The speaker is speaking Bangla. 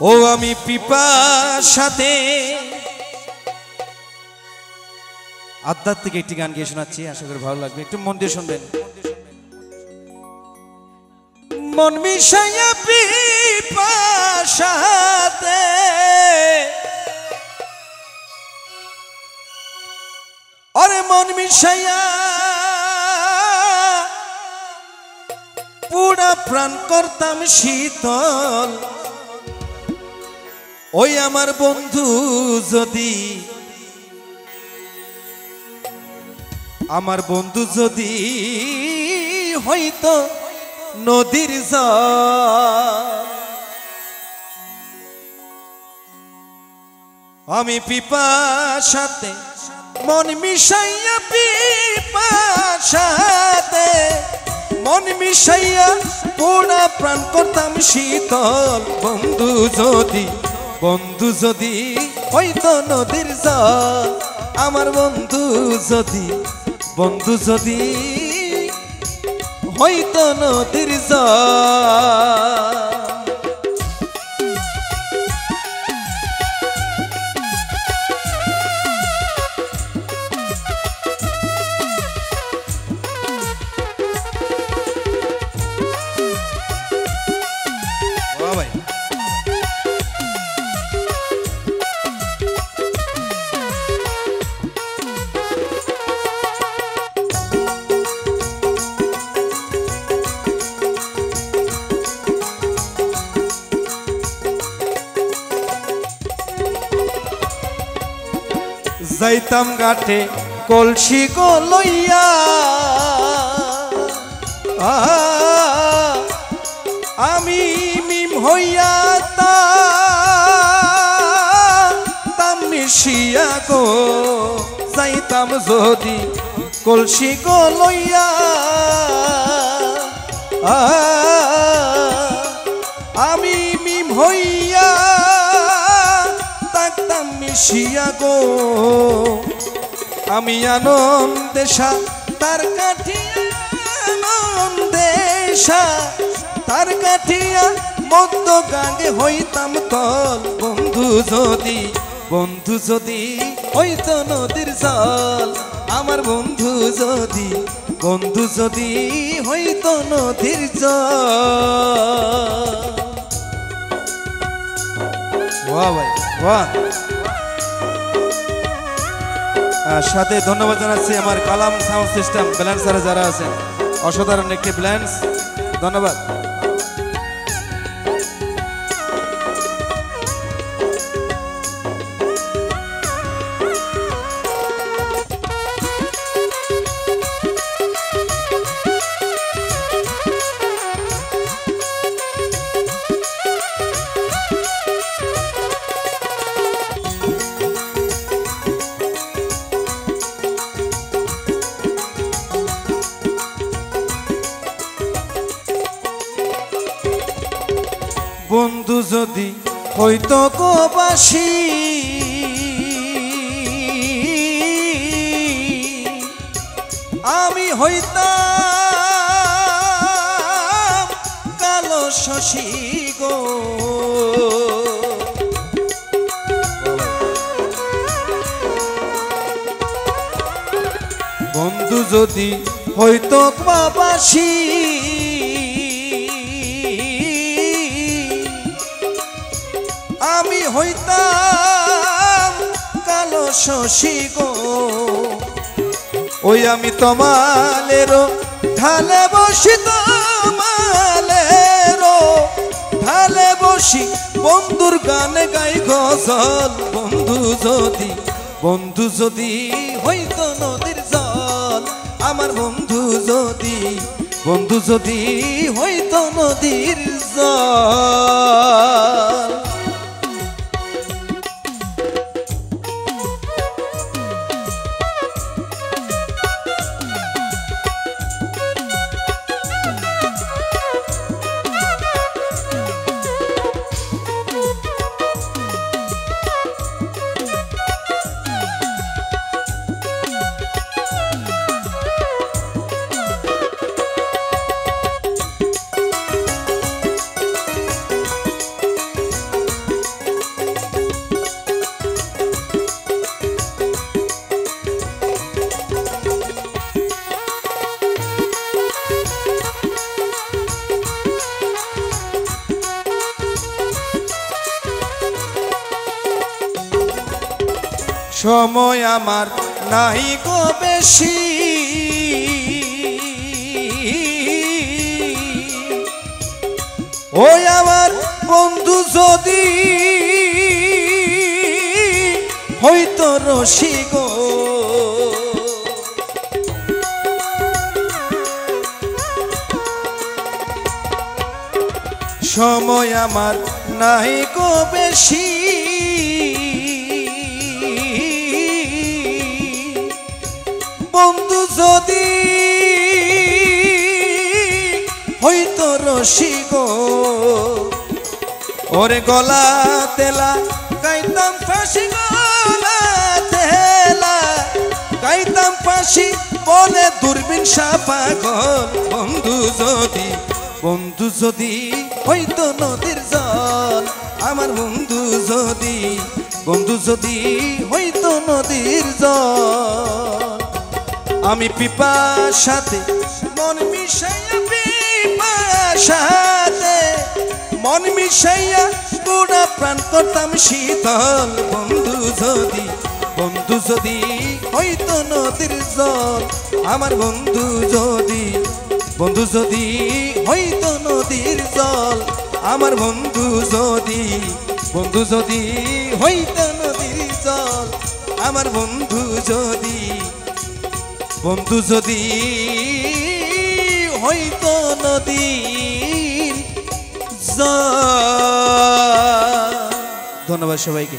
ও আমি পিপাসাতে আধ্যাত্মিক একটি গান গিয়ে শোনাচ্ছি, আশা করি ভালো লাগবে, একটু মন দিয়ে শুনবেন। মন মিশাইয়া পিপাসাতে ওরে মন মিশাইয়া পুরা প্রাণ করতাম শীতল, ওই আমার বন্ধু যদি হইতো নদীর জল। আমি পিপাসাতে মন মিশাইয়া পিপাসাতে মন মিশাইয়া পুরা প্রাণ করতাম শীতল, বন্ধু যদি হইতো নদীর জল। আমার বন্ধু যদি হইতো নদীর জল। যাইতাম ঘাটে কলসি গো লইয়া, আমি মিম হইয়া তাম মিশিয়া গো। যাইতাম যদি কলসি গো লইয়া, আমি মিম হইয়া তাকতাম মিশিয়া গো। আমি আনন্দেশা তার কাঠিয়া, আনন্দেশা তার কাঠিয়া মধ্য গাঙ্গে হইতাম তল, বন্ধু যদি হইতো নদীর জল। আমার বন্ধু যদি হইতো নদীর জল। বাহ ভাই বাহ। সাথে ধন্যবাদ জানাচ্ছি আমার কালাম সাউন্ড সিস্টেম ব্যালেন্সারে যারা আছেন, অসাধারণ একটি ব্যালেন্স, ধন্যবাদ। বন্ধু যদি হইতো গোবাসী, আমি হইতাম কালো শশী গো। বন্ধু যদি হইতো গোবাসী, আমি হইতাম কালো শশী গো। ওই আমি তোমালেরও ঢালে বসি, তোমালেরও ঢালে বসি, বন্ধুর গানে গাই গজল। বন্ধু যদি হইতো নদীর জল। আমার বন্ধু যদি হইতো নদীর জল। সময় আমার নাই গো বেশি, ওই আমার বন্ধু যদি হইতো রসিক, সময় আমার নাই গো বেশি, বন্ধু যদি হইতো রসিক, ওরে গলা তেলা গাইতাম ফাঁসি, গলা তেলা গাইতাম ফাঁসি, বলে দূরবীন পাগল। বন্ধু যদি হইতো নদীর জল, আমার বন্ধু যদি হইতো নদীর জল। আমি পিপাসাতে মন মিশাইয়া, পিপাসাতে মন মিশাইয়া পুরা প্রাণ করতাম শীতল। বন্ধু যদি হইতো নদীর জল, আমার বন্ধু যদি হইতো নদীর জল, আমার বন্ধু যদি হইতো নদীর জল, আমার বন্ধু যদি হইতো নদীর জল। ধন্যবাদ সবাইকে।